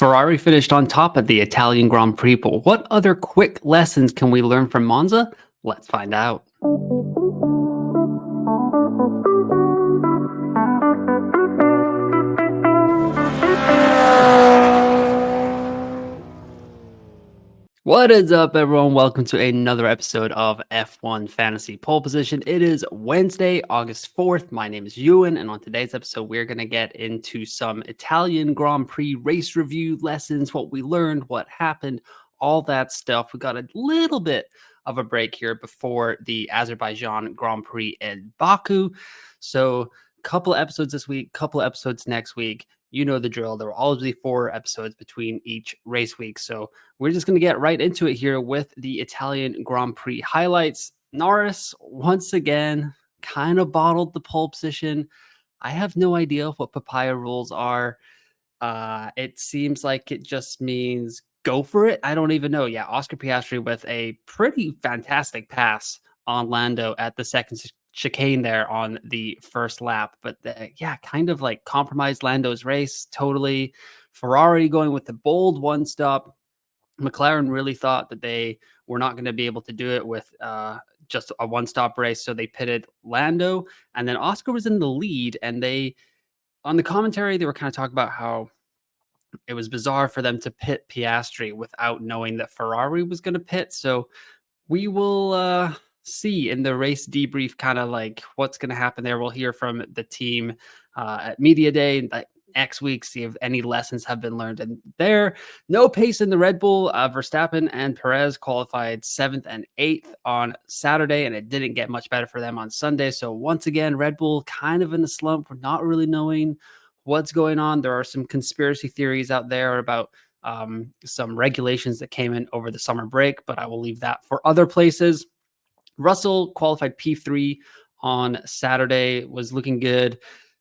Ferrari finished on top at the Italian Grand Prix, but what other quick lessons can we learn from Monza? Let's find out. What is up, everyone? Welcome to another episode of F1 Fantasy Pole Position. It is Wednesday, August 4th. My name is Ewan, and on today's episode, we're going to get into some Italian Grand Prix race review lessons, what we learned, what happened, all that stuff. We got a little bit of a break here before the Azerbaijan Grand Prix in Baku. So, couple episodes this week, couple episodes next week. You know the drill. There will always be 4 episodes between each race week. So we're just going to get right into it here with the Italian Grand Prix highlights. Norris, once again, kind of bottled the pole position. I have no idea what papaya rules are. It seems like it just means go for it. I don't even know. Yeah, Oscar Piastri with a pretty fantastic pass on Lando at the second chicane there on the first lap. But kind of like compromised Lando's race totally. Ferrari going with the bold one stop. McLaren really thought that they were not going to be able to do it with just a one-stop race, so they pitted Lando, and then Oscar was in the lead, and on the commentary, they were kind of talking about how it was bizarre for them to pit Piastri without knowing that Ferrari was going to pit. So we will see in the race debrief kind of like what's going to happen there. We'll hear from the team at Media Day next week, see if any lessons have been learned. And there, no pace in the Red Bull. Verstappen and Perez qualified 7th and 8th on Saturday, and it didn't get much better for them on Sunday. So once again, Red Bull kind of in a slump. We're not really knowing what's going on. There are some conspiracy theories out there about some regulations that came in over the summer break, but I will leave that for other places. Russell qualified P3 on Saturday, was looking good.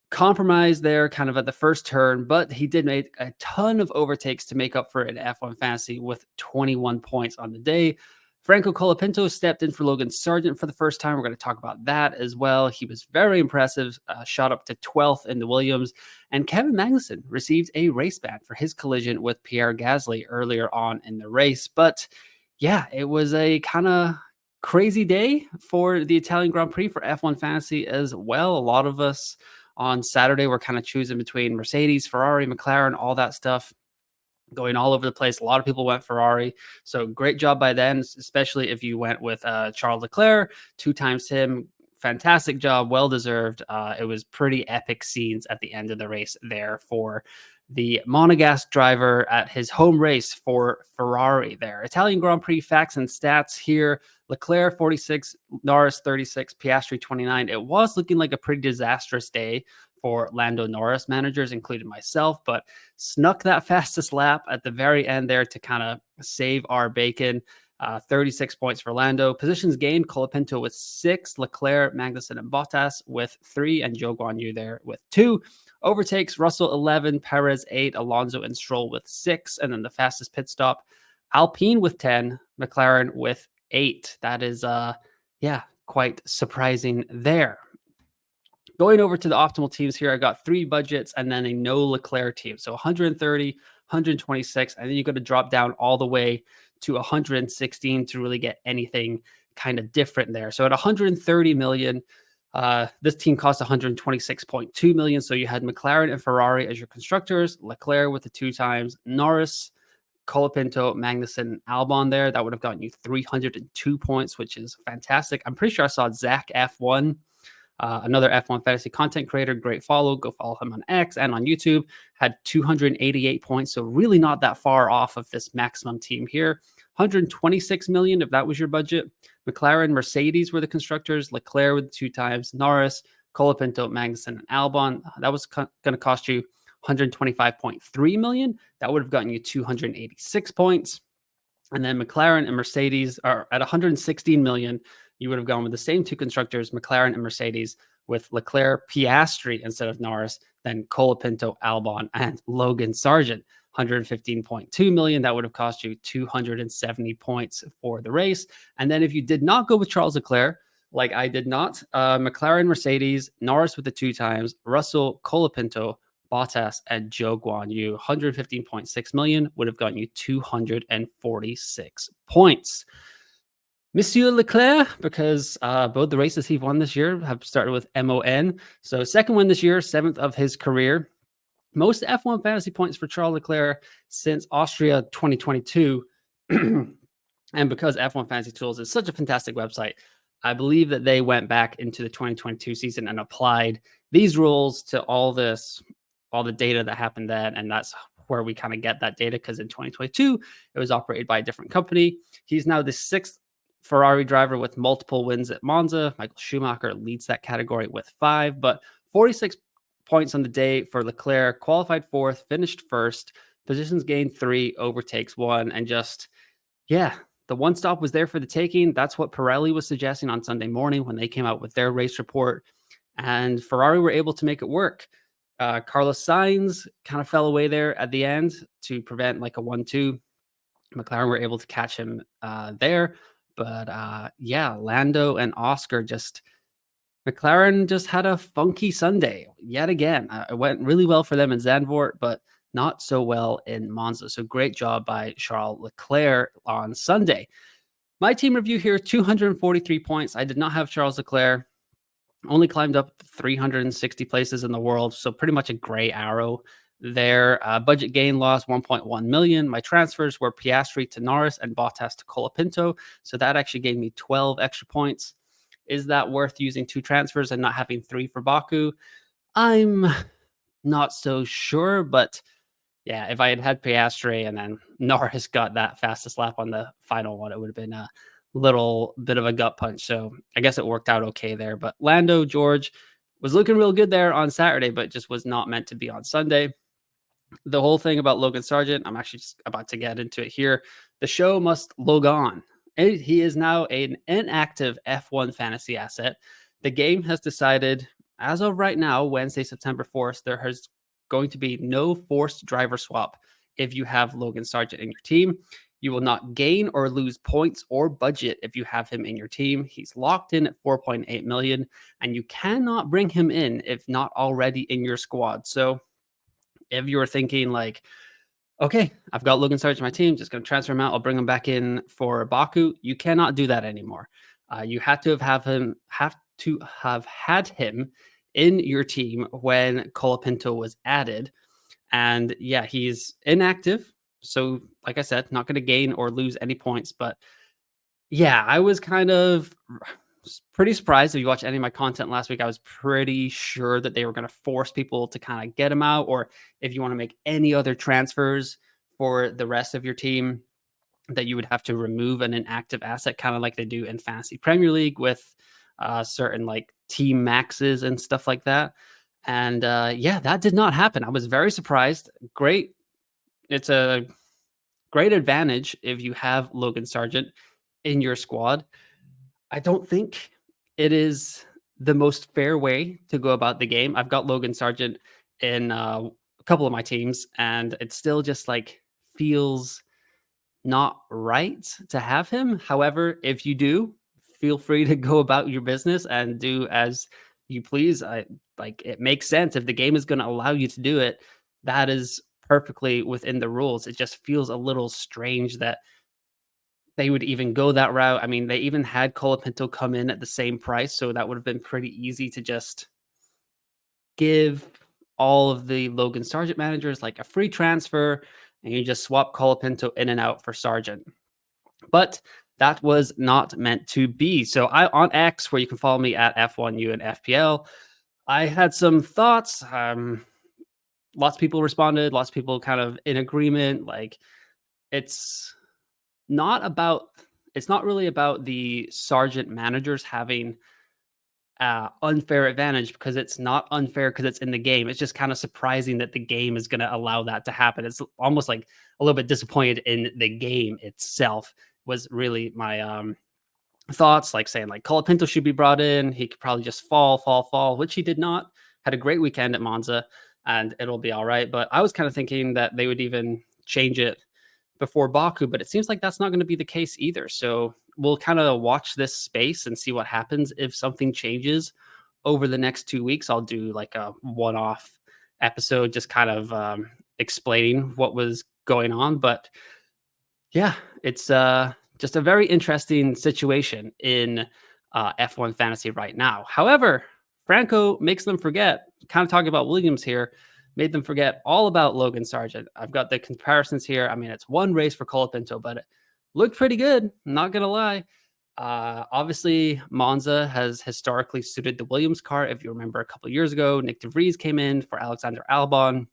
Compromised there kind of at the first turn, but he did make a ton of overtakes to make up for it in F1 Fantasy with 21 points on the day. Franco Colapinto stepped in for Logan Sargeant for the first time. We're going to talk about that as well. He was very impressive, shot up to 12th in the Williams. And Kevin Magnussen received a race ban for his collision with Pierre Gasly earlier on in the race. But yeah, it was a kind of crazy day for the Italian Grand Prix for F1 Fantasy as well. A lot of us on Saturday were kind of choosing between Mercedes, Ferrari, McLaren, all that stuff, going all over the place. A lot of people went Ferrari. So great job by them, especially if you went with Charles Leclerc, 2 times him. Fantastic job, well-deserved. It was pretty epic scenes at the end of the race there for the Monegasque driver at his home race for Ferrari there. Italian Grand Prix facts and stats here. Leclerc 46, Norris 36, Piastri 29. It was looking like a pretty disastrous day for Lando Norris managers, including myself, but snuck that fastest lap at the very end there to kind of save our bacon. 36 points for Lando. Positions gained, Colapinto with 6, Leclerc, Magnussen, and Bottas with 3, and Zhou Guanyu there with 2. Overtakes, Russell 11, Perez 8, Alonso and Stroll with 6, and then the fastest pit stop, Alpine with 10, McLaren with 8. That is, quite surprising there. Going over to the optimal teams here, I got 3 budgets and then a no Leclerc team. So 130, 126, and then you got to drop down all the way to 116 to really get anything kind of different there. So at 130 million, this team cost 126.2 million. So you had McLaren and Ferrari as your constructors, Leclerc with the 2 times, Norris, Colapinto, Magnussen, Albon there. That would have gotten you 302 points, which is fantastic. I'm pretty sure I saw Zach F1, another F1 fantasy content creator, great follow. Go follow him on X and on YouTube. Had 288 points, so really not that far off of this maximum team here. 126 million, if that was your budget. McLaren, Mercedes were the constructors. Leclerc with 2 times. Norris, Colapinto, Magnussen, and Albon. That was going to cost you 125.3 million. That would have gotten you 286 points. And then McLaren and Mercedes are at 116 million. You would have gone with the same 2 constructors, McLaren and Mercedes, with Leclerc, Piastri instead of Norris, then Colapinto, Albon, and Logan Sargeant. 115.2 million. That would have cost you 270 points for the race. And then if you did not go with Charles Leclerc, like I did not, McLaren, Mercedes, Norris with the 2 times, Russell, Colapinto, Bottas and Zhou Guanyu. 115.6 million would have gotten you 246 points. Monsieur Leclerc, because both the races he won this year have started with MON. So second win this year, seventh of his career. Most F1 fantasy points for Charles Leclerc since Austria 2022. And because F1 Fantasy Tools is such a fantastic website, I believe that they went back into the 2022 season and applied these rules to all the data that happened then. And that's where we kind of get that data, because in 2022, it was operated by a different company. He's now the sixth Ferrari driver with multiple wins at Monza. Michael Schumacher leads that category with 5, but 46 points on the day for Leclerc, qualified fourth, finished first, positions gained 3, overtakes 1, and just, yeah, the one stop was there for the taking. That's what Pirelli was suggesting on Sunday morning when they came out with their race report, and Ferrari were able to make it work. Carlos Sainz kind of fell away there at the end to prevent like a 1-2. McLaren were able to catch him there. But yeah, Lando and Oscar McLaren just had a funky Sunday yet again. It went really well for them in Zandvoort, but not so well in Monza. So great job by Charles Leclerc on Sunday. My team review here, 243 points. I did not have Charles Leclerc. Only climbed up 360 places in the world. So pretty much a gray arrow there. Budget gain loss, 1.1 million. My transfers were Piastri to Norris and Bottas to Colapinto. So that actually gave me 12 extra points. Is that worth using 2 transfers and not having 3 for Baku? I'm not so sure, but yeah, if I had had Piastri and then Norris got that fastest lap on the final one, it would have been a little bit of a gut punch. So I guess it worked out okay there. But Lando George was looking real good there on Saturday, but just was not meant to be on Sunday. The whole thing about Logan Sargeant, I'm actually just about to get into it here. The show must log on. He is now an inactive F1 fantasy asset. The game has decided, as of right now, Wednesday, September 4th, there has going to be no forced driver swap if you have Logan Sargeant in your team. You will not gain or lose points or budget if you have him in your team. He's locked in at 4.8 million, and you cannot bring him in if not already in your squad. So if you're thinking like, okay, I've got Logan Sargeant in my team, just going to transfer him out, I'll bring him back in for Baku, you cannot do that anymore. You have to have had him in your team when Colapinto was added. And yeah, he's inactive. So like I said, not going to gain or lose any points. But yeah, I was kind of pretty surprised. If you watched any of my content last week, I was pretty sure that they were going to force people to kind of get him out. Or if you want to make any other transfers for the rest of your team, that you would have to remove an inactive asset, kind of like they do in Fantasy Premier League with certain like team maxes and stuff like that. And yeah, that did not happen. I was very surprised. Great. It's a great advantage if you have Logan Sargeant in your squad. I don't think it is the most fair way to go about the game. I've got Logan Sargeant in a couple of my teams, and it still just like feels not right to have him. However, if you do, feel free to go about your business and do as you please. It makes sense. If the game is going to allow you to do it, that is perfectly within the rules. It just feels a little strange that they would even go that route. I mean, they even had Colapinto come in at the same price, so that would have been pretty easy to just give all of the Logan Sargeant managers like a free transfer, and you just swap Colapinto in and out for Sargeant. But that was not meant to be. So I on X, where you can follow me at F1U and FPL, I had some thoughts. Lots of people responded. Lots of people kind of in agreement. Like it's not really about the Sargeant managers having unfair advantage, because it's not unfair because it's in the game. It's just kind of surprising that the game is going to allow that to happen. It's almost like a little bit disappointed in the game itself was really my thoughts, like saying like Colapinto should be brought in. He could probably just fall, which he did not. Had a great weekend at Monza and it'll be all right. But I was kind of thinking that they would even change it before Baku, but it seems like that's not going to be the case either. So we'll kind of watch this space and see what happens. If something changes over the next 2 weeks, I'll do like a one-off episode, just kind of explaining what was going on. But yeah, it's just a very interesting situation in F1 fantasy right now. However, Franco makes them forget, kind of talking about Williams here, made them forget all about Logan Sargeant. I've got the comparisons here. I mean, it's one race for Colapinto, but it looked pretty good. Not going to lie. Obviously, Monza has historically suited the Williams car. If you remember a couple of years ago, Nick DeVries came in for Alexander Albon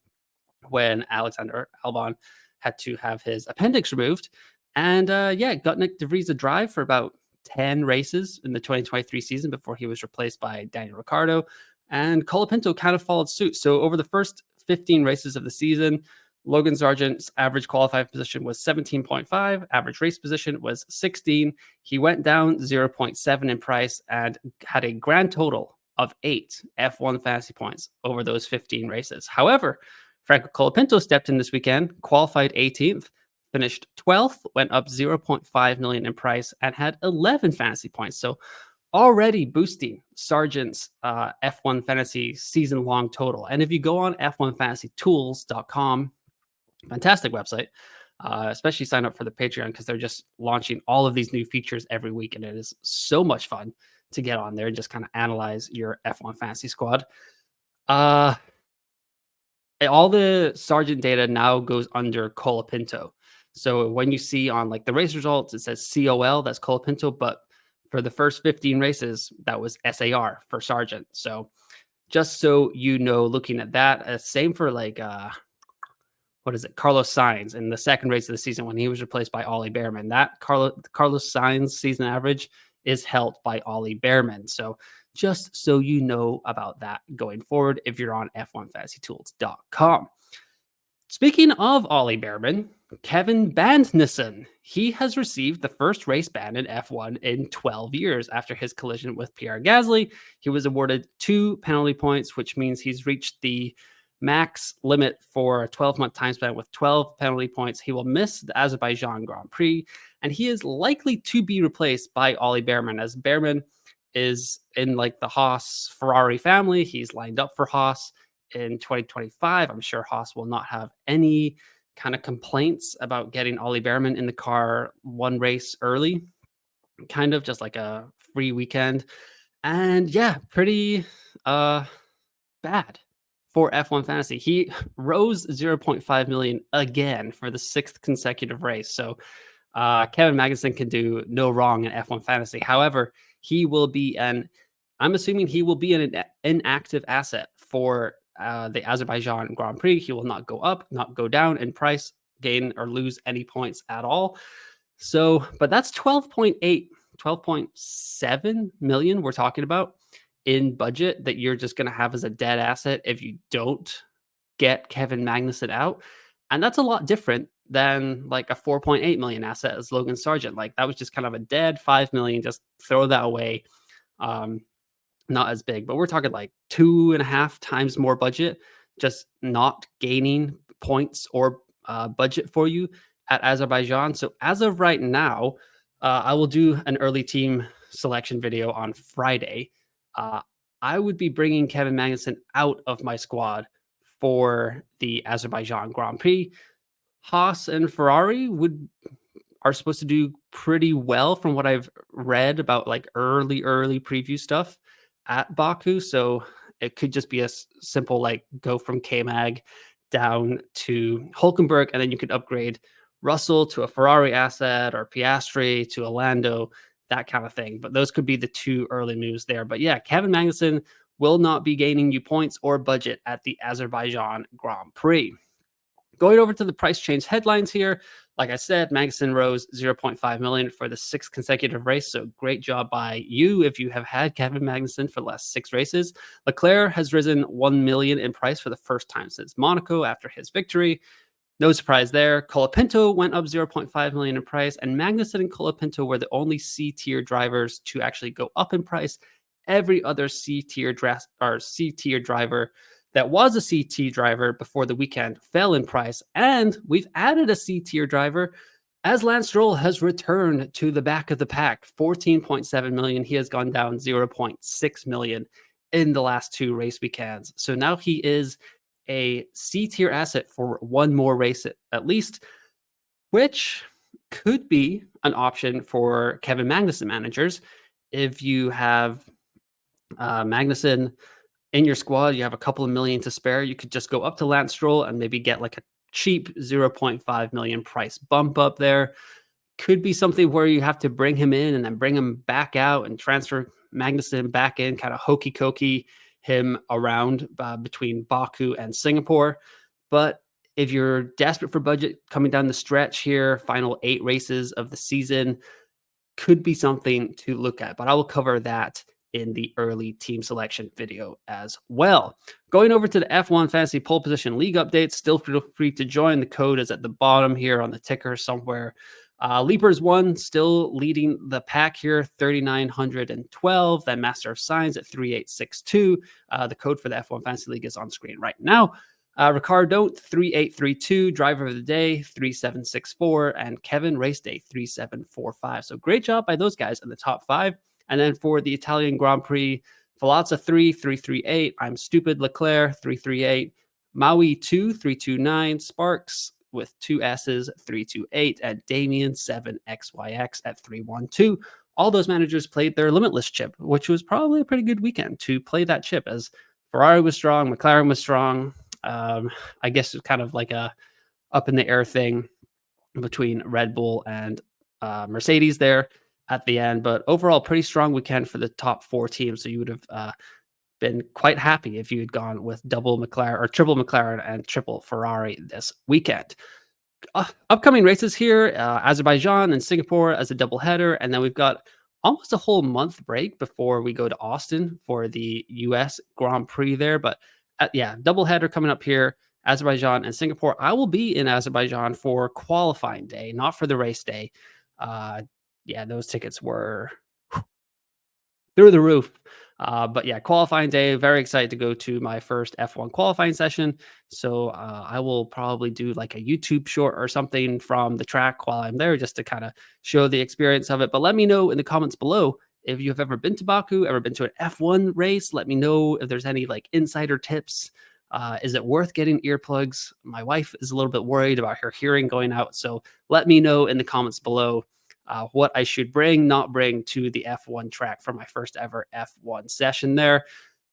when Alexander Albon had to have his appendix removed. And yeah, got Nick DeVries a drive for about 10 races in the 2023 season before he was replaced by Daniel Ricciardo. And Colapinto kind of followed suit. So over the first 15 races of the season, Logan Sargent's average qualifying position was 17.5, average race position was 16. He went down 0.7 in price and had a grand total of 8 F1 fantasy points over those 15 races. However, Franco Colapinto stepped in this weekend, qualified 18th, finished 12th, went up 0.5 million in price, and had 11 fantasy points. So already boosting Sargent's F1 fantasy season long total. And if you go on f1fantasytools.com, fantastic website, especially sign up for the Patreon because they're just launching all of these new features every week. And it is so much fun to get on there and just kind of analyze your F1 fantasy squad. All the Sargent data now goes under Colapinto. So when you see on like the race results, it says COL, that's Colapinto, but for the first 15 races, that was SAR for Sargent. So just so you know, looking at that, same for like what is it, Carlos Sainz in the second race of the season when he was replaced by Ollie Behrman. That Carlos Sainz season average is held by Ollie Behrman. So just so you know about that going forward if you're on f1fantasytools.com. Speaking of Ollie Behrman, Kevin Magnussen, he has received the first race ban in F1 in 12 years after his collision with Pierre Gasly. He was awarded 2 penalty points, which means he's reached the max limit for a 12-month time span with 12 penalty points. He will miss the Azerbaijan Grand Prix, and he is likely to be replaced by Ollie Behrman, as Behrman is in like the Haas Ferrari family. He's lined up for Haas in 2025. I'm sure Haas will not have any kind of complaints about getting Ollie Behrman in the car one race early, kind of just like a free weekend. And yeah, pretty bad for F1 fantasy. He rose 0.5 million again for the 6th consecutive race. So Kevin Magnussen can do no wrong in F1 fantasy. However, he will be I'm assuming he will be an inactive asset for the Azerbaijan Grand Prix. He will not go up, not go down in price, gain or lose any points at all. So, but that's 12.7 million we're talking about in budget that you're just going to have as a dead asset if you don't get Kevin Magnussen out. And that's a lot different than like a 4.8 million asset as Logan Sargeant. Like that was just kind of a dead 5 million, just throw that away. Not as big, but we're talking like 2.5 times more budget, just not gaining points or budget for you at Azerbaijan. So as of right now, I will do an early team selection video on Friday. I would be bringing Kevin Magnussen out of my squad for the Azerbaijan Grand Prix. Haas and Ferrari are supposed to do pretty well from what I've read about like early preview stuff at Baku. So it could just be a simple like go from K-Mag down to Hulkenberg, and then you could upgrade Russell to a Ferrari asset or Piastri to a Lando, that kind of thing. But those could be the 2 early moves there. But yeah, Kevin Magnussen will not be gaining you points or budget at the Azerbaijan Grand Prix. Going over to the price change headlines here, like I said, Magnussen rose 0.5 million for the 6th consecutive race. So great job by you if you have had Kevin Magnussen for the last 6 races. Leclerc has risen 1 million in price for the first time since Monaco after his victory. No surprise there. Colapinto went up 0.5 million in price, and Magnussen and Colapinto were the only C-tier drivers to actually go up in price. Every other C-tier driver that was a C-tier driver before the weekend fell in price, and we've added a C-tier driver as Lance Stroll has returned to the back of the pack. 14.7 million. He has gone down 0.6 million in the last 2 race weekends. So now he is a C tier asset for one more race at least, which could be an option for Kevin Magnussen managers. If you have Magnussen in your squad, you have a couple of million to spare, you could just go up to Lance Stroll and maybe get like a cheap 0.5 million price bump up there. Could be something where you have to bring him in and then bring him back out and transfer Magnussen back in, kind of hokey cokey him around between Baku and Singapore. But if you're desperate for budget coming down the stretch here, final 8 races of the season, could be something to look at, but I will cover that in the early team selection video as well. Going over to the F1 Fantasy Pole Position League updates, still feel free to join. The code is at the bottom here on the ticker somewhere. Leapers 1 still leading the pack here, 3,912. Then Master of Science at 3,862. The code for the F1 Fantasy League is on screen right now. Ricardo 3832, driver of the day 3764, and Kevin race day 3745. So great job by those guys in the top 5. And then for the Italian Grand Prix, Falazza 338, I'm Stupid Leclerc 338, Maui 329, Sparks with 2 S's 328, and Damien 7XYX at 312. All those managers played their limitless chip, which was probably a pretty good weekend to play that chip, as Ferrari was strong, McLaren was strong. I guess it's kind of like a up in the air thing between Red Bull and Mercedes there at the end, but overall pretty strong weekend for the top 4 teams. So you would have been quite happy if you had gone with double McLaren or triple McLaren and triple Ferrari this weekend. Upcoming races here, Azerbaijan and Singapore as a double header, and then we've got almost a whole month break before we go to Austin for the US Grand Prix there. But yeah, double header coming up here, Azerbaijan and Singapore. I will be in Azerbaijan for qualifying day, not for the race day. Yeah, those tickets were through the roof. But yeah, qualifying day, very excited to go to my first F1 qualifying session. So I will probably do like a YouTube short or something from the track while I'm there, just to kind of show the experience of it. But let me know in the comments below if you've ever been to Baku, ever been to an F1 race. Let me know if there's any like insider tips. Is it worth getting earplugs? My wife is a little bit worried about her hearing going out. So let me know in the comments below what I should bring, not bring to the F1 track for my first ever F1 session there.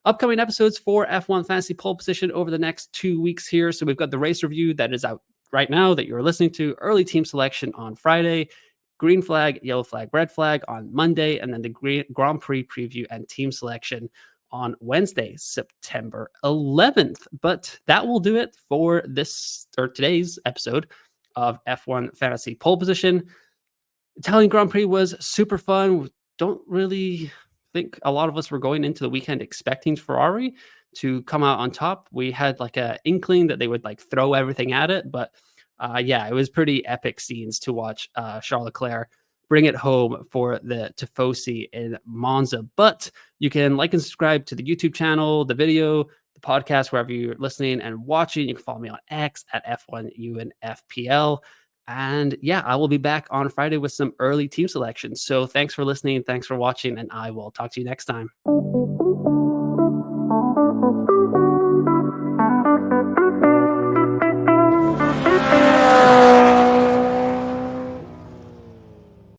Upcoming episodes for F1 Fantasy Pole Position over the next 2 weeks here. So we've got the race review that is out right now that you're listening to, early team selection on Friday, green flag, yellow flag, red flag on Monday, and then the Grand Prix preview and team selection on Wednesday, September 11th. But that will do it for this or today's episode of F1 Fantasy Pole Position. Italian Grand Prix was super fun. Don't really think a lot of us were going into the weekend expecting Ferrari to come out on top. We had like a inkling that they would like throw everything at it, but yeah, it was pretty epic scenes to watch Charles Leclerc bring it home for the Tifosi in Monza. But you can like and subscribe to the YouTube channel, the video, the podcast, wherever you're listening and watching. You can follow me on X at F1UNFPL. And yeah, I will be back on Friday with some early team selections. So thanks for listening. Thanks for watching. And I will talk to you next time.